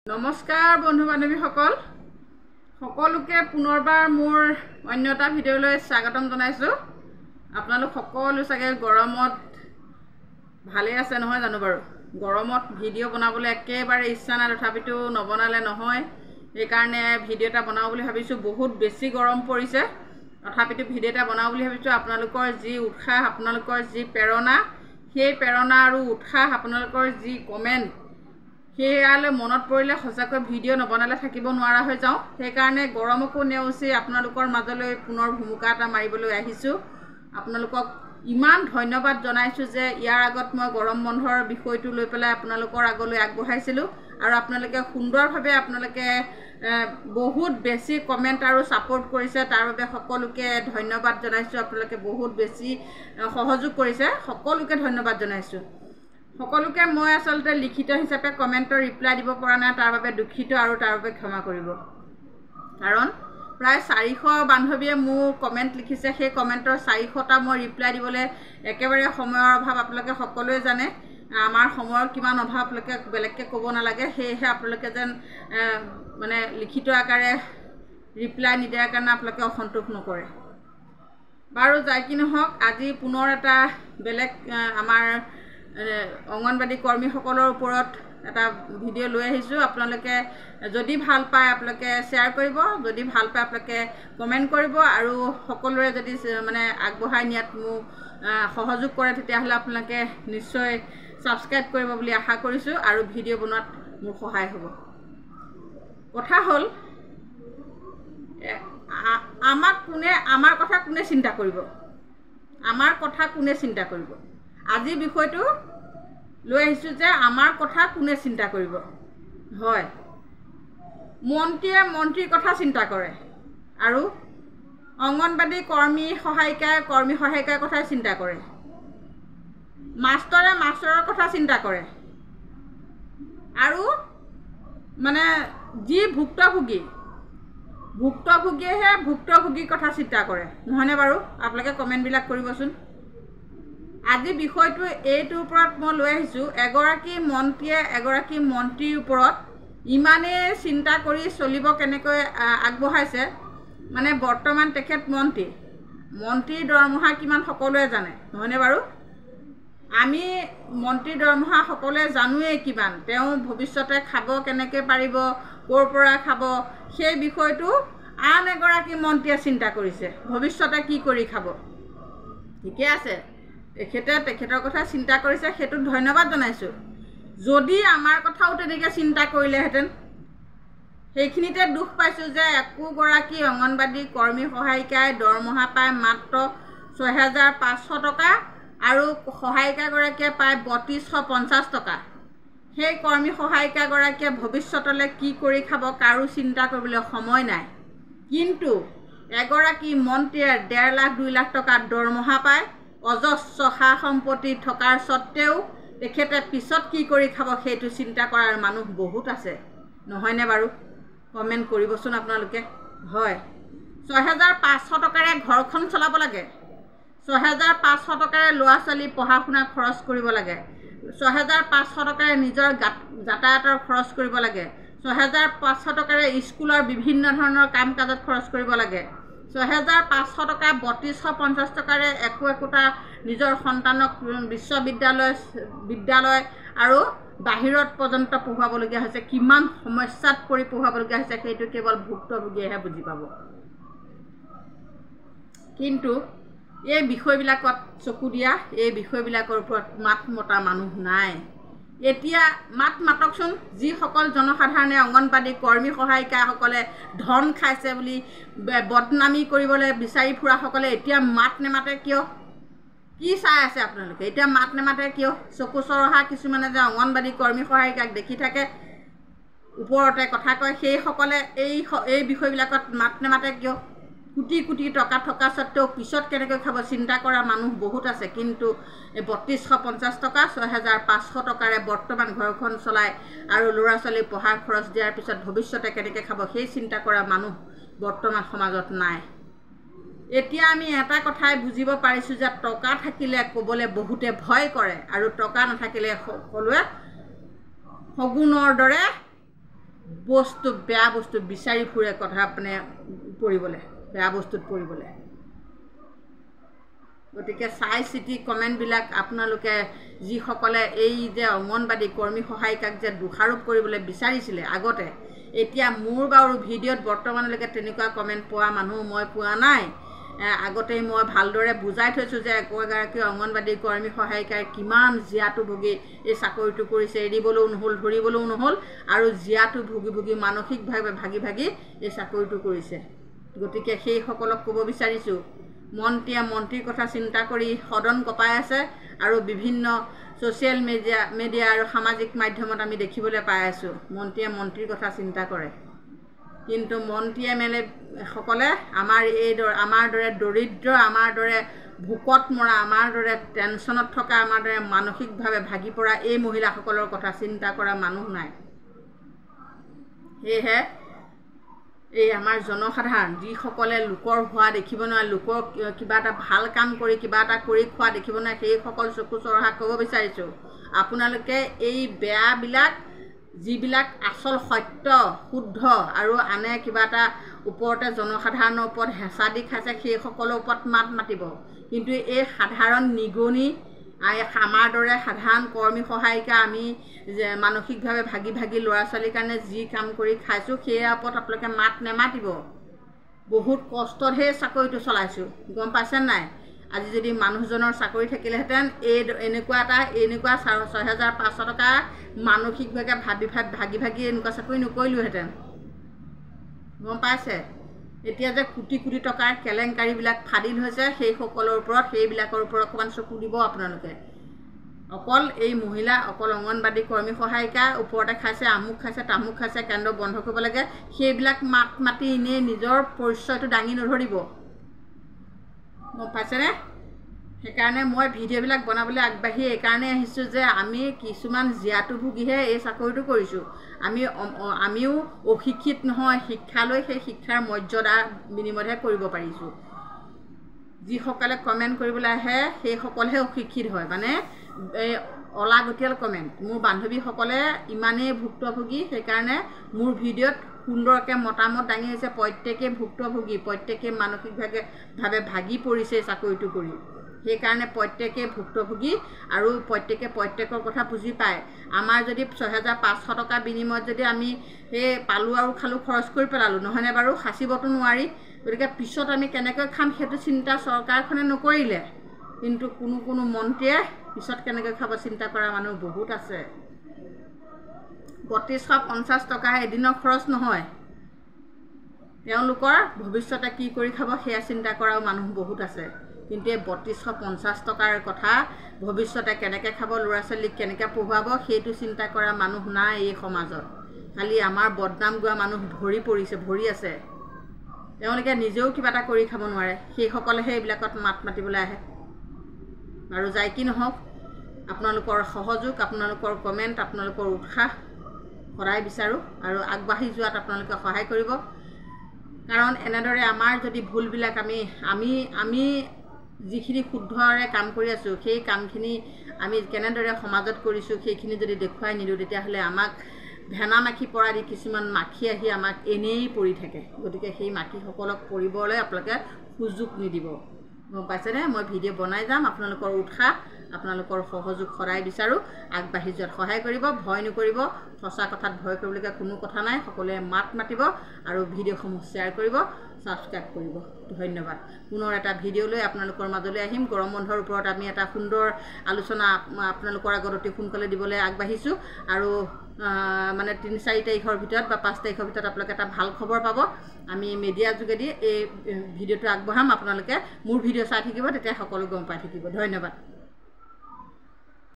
নমস্কাৰ বন্ধু বান্ধৱীসকল সকলোকে পুনৰবাৰ মোৰ অন্য এটা ভিডিঅ'লৈ স্বাগতম জনাইছোঁ। আপোনালোক সকলো চাগে গৰমত ভালে আছে নহয় জানো বাৰু? গৰমত ভিডিঅ' বনাবলৈ একেবাৰে ইচ্ছা নাই, তথাপিতো নবনালে নহয়। সেইকাৰণে ভিডিঅ' এটা বনাওঁ বুলি ভাবিছোঁ। বহুত বেছি গৰম পৰিছে, তথাপিতো ভিডিঅ' এটা বনাওঁ বুলি ভাবিছোঁ। আপোনালোকৰ যি উৎসাহ, আপোনালোকৰ যি প্ৰেৰণা, সেই প্ৰেৰণা আৰু উৎসাহ, আপোনালোকৰ যি কমেণ্ট, সেয়ালৈ মনত পৰিলে সঁচাকৈ ভিডিঅ' নবনালে থাকিব নোৱাৰা হৈ যাওঁ। সেইকাৰণে গৰমকো নেওচি আপোনালোকৰ মাজলৈ পুনৰ ভূমিকা এটা মাৰিবলৈ আহিছোঁ। আপোনালোকক ইমান ধন্যবাদ জনাইছোঁ যে ইয়াৰ আগত মই গৰম বন্ধৰ বিষয়টো লৈ পেলাই আপোনালোকৰ আগলৈ আগবঢ়াইছিলোঁ আৰু আপোনালোকে সুন্দৰভাৱে বহুত বেছি কমেণ্ট আৰু ছাপোৰ্ট কৰিছে। তাৰ বাবে সকলোকে ধন্যবাদ জনাইছোঁ। আপোনালোকে বহুত বেছি সহযোগ কৰিছে, সকলোকে ধন্যবাদ জনাইছোঁ। সকলোকে মই আচলতে লিখিত হিচাপে কমেণ্টৰ ৰিপ্লাই দিব পৰা নাই, তাৰ বাবে দুখিত আৰু তাৰ বাবে ক্ষমা কৰিব। কাৰণ প্ৰায় 400 বান্ধৱীয়ে মোৰ কমেণ্ট লিখিছে। সেই কমেণ্টৰ 400টা মই ৰিপ্লাই দিবলৈ একেবাৰে সময়ৰ অভাৱ, আপোনালোকে সকলোৱে জানে। আমাৰ সময়ৰ কিমান অভাৱ আপোনালোকে বেলেগকৈ ক'ব নালাগে। সেয়েহে আপোনালোকে যেন লিখিত আকাৰে ৰিপ্লাই নিদিয়াৰ কাৰণে আপোনালোকে অসন্তোষ নকৰে। বাৰু যাই কি নহওক, আজি পুনৰ এটা বেলেগ আমাৰ অংগনবাড়ী কৰ্মীসকলৰ ওপৰত এটা ভিডিঅ' লৈ আহিছোঁ। আপোনালোকে যদি ভাল পায় আপোনালোকে শ্বেয়াৰ কৰিব, যদি ভাল পায় আপোনালোকে কমেণ্ট কৰিব আৰু সকলোৰে যদি আগবঢ়াই নিয়াত মোক সহযোগ কৰে, তেতিয়াহ'লে আপোনালোকে নিশ্চয় ছাবস্ক্ৰাইব কৰিব বুলি আশা কৰিছোঁ আৰু ভিডিঅ' বনোৱাত মোৰ সহায় হ'ব। কথা হ'ল, আমাৰ কথা কোনে চিন্তা কৰিব? আমাৰ কথা কোনে চিন্তা কৰিব? আজি বিষয়টো লৈ আহিছোঁ যে আমাৰ কথা কোনে চিন্তা কৰিব। হয়, মন্ত্ৰীয়ে মন্ত্ৰীৰ কথা চিন্তা কৰে আৰু অংগনবাড়ী কৰ্মী সহায়িকাৰ কথাই চিন্তা কৰে। মাষ্টৰে মাষ্টৰৰ কথা চিন্তা কৰে আৰু যি ভুক্তভোগীয়েহে ভুক্তভোগীৰ কথা চিন্তা কৰে, নহয়নে বাৰু? আপোনালোকে কমেণ্টবিলাক কৰিবচোন। আজি বিষয়টো এইটোৰ ওপৰত মই লৈ আহিছোঁ। এগৰাকী মন্ত্ৰীয়ে এগৰাকী মন্ত্ৰীৰ ওপৰত ইমানেই চিন্তা কৰি চলিব কেনেকৈ আগবঢ়াইছে। বৰ্তমান তেখেত মন্ত্ৰীৰ দৰমহা কিমান সকলোৱে জানে, নহয়নে বাৰু? আমি মন্ত্ৰীৰ দৰমহা সকলোৱে জানোৱেই কিমান। তেওঁ ভৱিষ্যতে খাব কেনেকৈ পাৰিব, ক'ৰ পৰা খাব, সেই বিষয়টো আন এগৰাকী মন্ত্ৰীয়ে চিন্তা কৰিছে। ভৱিষ্যতে কি কৰি খাব, ঠিকে আছে, তেখেতৰ কথা চিন্তা কৰিছে, সেইটোত ধন্যবাদ জনাইছোঁ। যদি আমাৰ কথাও তেনেকৈ চিন্তা কৰিলেহেঁতেন, সেইখিনিতে দুখ পাইছোঁ যে একোগৰাকী অংগনবাড়ী কৰ্মী সহায়িকাই দৰমহা পায় মাত্ৰ 6500 টকা আৰু সহায়িকাগৰাকীয়ে পায় 3250 টকা। সেই কৰ্মী সহায়িকাগৰাকীয়ে ভৱিষ্যতলৈ কি কৰি খাব কাৰো চিন্তা কৰিবলৈ সময় নাই। কিন্তু এগৰাকী মন্ত্ৰীয়ে 1.5 লাখ 2 লাখ টকা দৰমহা পায়, অজস্ৰ সা সম্পত্তি থকাৰ স্বত্তেও তেখেতে পিছত কি কৰি খাব সেইটো চিন্তা কৰাৰ মানুহ বহুত আছে, নহয়নে বাৰু? কমেণ্ট কৰিবচোন আপোনালোকে। হয়, 6500 টকাৰে ঘৰখন চলাব লাগে, 6500 টকাৰে ল'ৰা ছোৱালী পঢ়া শুনা খৰচ কৰিব লাগে, 6500 টকাৰে নিজৰ যাতায়াতৰ খৰচ কৰিব লাগে, 6500 টকাৰে স্কুলৰ বিভিন্ন ধৰণৰ কাম কাজত খৰচ কৰিব লাগে, 6500 টকা 3250 টকাৰে একোটা নিজৰ সন্তানক বিদ্যালয় আৰু বাহিৰত পৰ্যন্ত পঢ়ুৱাবলগীয়া হৈছে। কিমান সমস্যাত পৰি পঢ়ুৱাবলগীয়া হৈছে সেইটো কেৱল ভুক্তভোগীয়েহে বুজি পাব। কিন্তু এই বিষয়বিলাকত চকু দিয়া, এই বিষয়বিলাকৰ ওপৰত মাত মতা মানুহ নাই। এতিয়া মাত মাতকচোন। যিসকল জনসাধাৰণে অংগনবাড়ী কৰ্মী সহায়িকাসকলে ধন খাইছে বুলি বদনামী কৰিবলৈ বিচাৰি ফুৰাসকলে এতিয়া মাত নেমাতে কিয়? কি চাই আছে আপোনালোকে? এতিয়া মাত নেমাতে কিয়? চকু চৰহা কিছুমানে যে অংগনবাড়ী কৰ্মী সহায়িকাক দেখি থাকে, ওপৰতে কথা কয়, সেইসকলে এই বিষয়বিলাকত মাত নেমাতে কিয়? কোটি কোটি টকা থকা স্বত্তেও পিছত কেনেকৈ খাব চিন্তা কৰা মানুহ বহুত আছে। কিন্তু এই 3250 টকা 6500 টকাৰে বৰ্তমান ঘৰখন চলাই আৰু ল'ৰা ছোৱালী পঢ়াৰ খৰচ দিয়াৰ পিছত ভৱিষ্যতে কেনেকৈ খাব সেই চিন্তা কৰা মানুহ বৰ্তমান সমাজত নাই। এতিয়া আমি এটা কথাই বুজিব পাৰিছোঁ যে টকা থাকিলে ক'বলৈ বহুতে ভয় কৰে আৰু টকা নাথাকিলে সকলোৱে শগুনৰ দৰে বস্তু বেয়া বস্তু বিচাৰি ফুৰে কথা মানে পৰিবলৈ বেয়া বস্তুত পৰিবলৈ গতিকে চাই চিতি কমেণ্টবিলাক আপোনালোকে যিসকলে এই যে অংগনবাদী কৰ্মী সহায়িকাক যে দোষাৰোপ কৰিবলৈ বিচাৰিছিলে আগতে এতিয়া মোৰ বাৰু ভিডিঅ'ত বৰ্তমানলৈকে তেনেকুৱা কমেণ্ট পোৱা মানুহ মই পোৱা নাই আগতেই মই ভালদৰে বুজাই থৈছোঁ যে একোগৰাকী অংগনবাদী কৰ্মী সহায়িকাৰ কিমান জীয়াটো ভুগি এই চাকৰিটো কৰিছে এৰিবলৈও নহ'ল ধৰিবলৈও নহ'ল আৰু জীয়াটো ভুগি ভুগি মানসিকভাৱে ভাগি ভাগি এই চাকৰিটো কৰিছে গতিকে সেইসকলক ক'ব বিচাৰিছোঁ মন্ত্ৰীয়ে মন্ত্ৰীৰ কথা চিন্তা কৰি সদন কপাই আছে আৰু বিভিন্ন ছ'চিয়েল মিডিয়া আৰু সামাজিক মাধ্যমত আমি দেখিবলৈ পাই আছোঁ মন্ত্ৰীয়ে মন্ত্ৰীৰ কথা চিন্তা কৰে কিন্তু মন্ত্ৰী এমএলএ সকলে আমাৰ দৰে দৰিদ্ৰ আমাৰ দৰে ভোকত মৰা আমাৰ দৰে টেনশ্যনত থকা আমাৰ দৰে মানসিকভাৱে ভাগি পৰা এই মহিলাসকলৰ কথা চিন্তা কৰা মানুহ নাই সেয়েহে এই আমাৰ জনসাধাৰণ যিসকলে লোকৰ হোৱা দেখিব নোৱাৰে লোকৰ কিবা এটা ভাল কাম কৰি কিবা এটা কৰি খোৱা দেখিব নোৱাৰে সেইসকল চকু চৰহা ক'ব বিচাৰিছোঁ আপোনালোকে এই বেয়াবিলাক যিবিলাক আচল সত্য শুদ্ধ আৰু আনে কিবা এটা ওপৰতে জনসাধাৰণৰ ওপৰত হেঁচা দি খাইছে সেইসকলৰ ওপৰত মাত মাতিব কিন্তু এই সাধাৰণ নিগনি আমাৰ দৰে সাধাৰণ কৰ্মী সহায়িকা আমি যে মানসিকভাৱে ভাগি ভাগি ল'ৰা ছোৱালীৰ কাৰণে যি কাম কৰি খাইছোঁ সেয়াৰ ওপৰত আপোনালোকে মাত নেমাতিব বহুত কষ্টত সেই চাকৰিটো চলাইছোঁ গম পাইছে নাই আজি যদি মানুহজনৰ চাকৰি থাকিলেহেঁতেন এনেকুৱা 6,500 টকা মানসিকভাৱে ভাগি ভাগি এনেকুৱা চাকৰি নকৰিলোহেঁতেন গম পাইছে এতিয়া যে কোটি কোটি টকাৰ কেলেংকাৰীবিলাক ফাদিল হৈছে সেইসকলৰ ওপৰত সেইবিলাকৰ ওপৰত অকণমান চকু দিব আপোনালোকে অকল এই মহিলা অকল অংগনবাদী কৰ্মী সহায়িকাৰ ওপৰতে খাইছে আমুক খাইছে তামুক খাইছে কেন্দ্ৰ বন্ধ কৰিব লাগে সেইবিলাক মাত মাতি এনেই নিজৰ পৰিচয়টো দাঙি নধৰিব গম পাইছেনে সেইকাৰণে মই ভিডিঅ'বিলাক বনাবলৈ আগবাঢ়ি এইকাৰণে আহিছোঁ যে আমি কিছুমান জীয়াটো ভুগিহে এই চাকৰিটো কৰিছোঁ আমিও অশিক্ষিত নহয় শিক্ষা লৈ সেই শিক্ষাৰ মৰ্যাদা বিনিময়হে কৰিব পাৰিছোঁ যিসকলে কমেণ্ট কৰিবলৈ আহে সেইসকলহে অশিক্ষিত হয় মানে এই অলাগতিয়াল কমেণ্ট মোৰ বান্ধৱীসকলে ইমানেই ভুক্তভোগী সেইকাৰণে মোৰ ভিডিঅ'ত সুন্দৰকৈ মতামত দাঙি আহিছে প্ৰত্যেকেই ভুক্তভোগী প্ৰত্যেকেই মানসিকভাৱে ভাগি পৰিছে চাকৰিটো কৰি সেইকাৰণে প্ৰত্যেকেই ভুক্তভোগী আৰু প্ৰত্যেকৰ কথা বুজি পায় আমাৰ যদি 6,500 টকা বিনিময়ত যদি আমি সেই পালোঁ আৰু খালোঁ খৰচ কৰি পেলালোঁ নহয়নে বাৰু সাঁচিবতো নোৱাৰি গতিকে পিছত আমি কেনেকৈ খাম সেইটো চিন্তা চৰকাৰখনে নকৰিলে কিন্তু কোনো মন্ত্ৰীয়ে পিছত কেনেকৈ খাব চিন্তা কৰা মানুহ বহুত আছে 3250 টকা এদিনৰ খৰচ নহয় তেওঁলোকৰ ভৱিষ্যতে কি কৰি খাব সেয়া চিন্তা কৰাও মানুহ বহুত আছে কিন্তু এই 3250 টকাৰ কথা ভৱিষ্যতে কেনেকৈ খাব ল'ৰা ছোৱালীক কেনেকৈ পঢ়ুৱাব সেইটো চিন্তা কৰা মানুহ নাই এই সমাজত খালি আমাৰ বদনাম গোৱা মানুহ ভৰি আছে তেওঁলোকে নিজেও কিবা এটা কৰি খাব নোৱাৰে সেইসকলেহে এইবিলাকত মাত মাতিবলৈ আহে আৰু যাই কি নহওক আপোনালোকৰ সহযোগ আপোনালোকৰ কমেণ্ট আপোনালোকৰ উৎসাহ সদায় বিচাৰোঁ আৰু আগবাঢ়ি যোৱাত আপোনালোকে সহায় কৰিব কাৰণ এনেদৰে আমাৰ যদি ভুলবিলাক আমি যিখিনি শুদ্ধৰে কাম কৰি আছোঁ সেই কামখিনি আমি কেনেদৰে সমাজত কৰিছোঁ সেইখিনি যদি দেখুৱাই নিদিওঁ তেতিয়াহ'লে আমাক ভেনা মাখি পৰা দি কিছুমান মাখি আহি আমাক এনেই পৰি থাকে গতিকে সেই মাখিসকলক পৰিবলৈ আপোনালোকে সুযোগ নিদিব গম পাইছেনে মই ভিডিঅ' বনাই যাম আপোনালোকৰ উৎসাহ আপোনালোকৰ সহযোগ সদায় বিচাৰোঁ আগবাঢ়ি যোৱাত সহায় কৰিব ভয় নকৰিব সঁচা কথাত ভয় কৰিবলগীয়া কোনো কথা নাই সকলোৱে মাত মাতিব আৰু ভিডিঅ'সমূহ শ্বেয়াৰ কৰিব ছাবস্ক্ৰাইব কৰিব ধন্যবাদ পুনৰ এটা ভিডিঅ' লৈ আপোনালোকৰ মাজলৈ আহিম গৰম বন্ধৰ ওপৰত আমি এটা সুন্দৰ আলোচনা আপোনালোকৰ আগত অতি সোনকালে দিবলৈ আগবাঢ়িছোঁ আৰু মানে 3-4 তাৰিখৰ ভিতৰত বা 5 তাৰিখৰ ভিতৰত আপোনালোকে এটা ভাল খবৰ পাব আমি মিডিয়াৰ যোগেদি এই ভিডিঅ'টো আগবঢ়াম আপোনালোকে মোৰ ভিডিঅ' চাই থাকিব তেতিয়া সকলো গম পাই থাকিব ধন্যবাদ